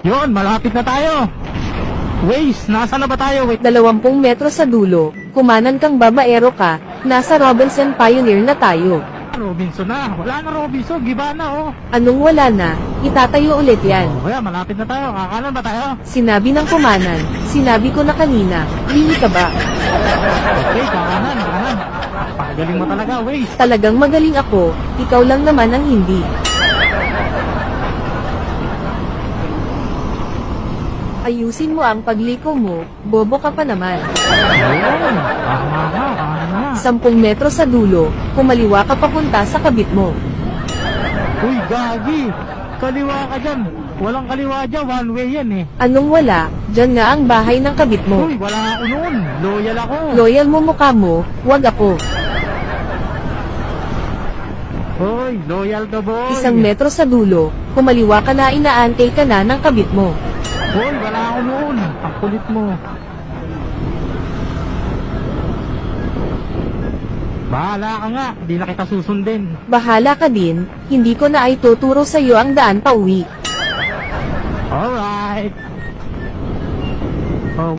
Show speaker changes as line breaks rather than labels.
Yun, malapit na tayo. Waze, nasa na ba tayo? Wait.
20 metro sa dulo, kumanan kang babaero ka, nasa Robinson Pioneer na tayo.
Robinson na. Wala na Robinson. Giba na, oh.
Anong wala na, itatayo ulit yan.
Oh, kaya malapit na tayo. Kakanan ba tayo?
Sinabi ng kumanan, sinabi ko na kanina, lili ka ba?
Okay, kakanan. Pakagaling mo talaga, Waze.
Talagang magaling ako, ikaw lang naman ang hindi. Ayusin mo ang pagliko mo, bobo ka pa naman.
Ayun. Tama na.
10 metro sa dulo, kumaliwa ka papunta sa kabit mo.
Uy, gagi. Kaliwa ka dyan. Walang kaliwa dyan. One way yan eh.
Anong wala, dyan nga ang bahay ng kabit mo.
Uy, wala ako noon. Loyal ako.
Loyal mo mukha mo, wag ako.
Uy, loyal the boy.
1 metro sa dulo, kumaliwa ka na inaantay ka na ng kabit mo.
Uy, wala ako noon. Ang kulit mo. Bahala ka nga. Di na kita susundin.
Bahala ka din, hindi ko na ay tuturo sa iyo ang daan pa uwi.
Alright. Oh.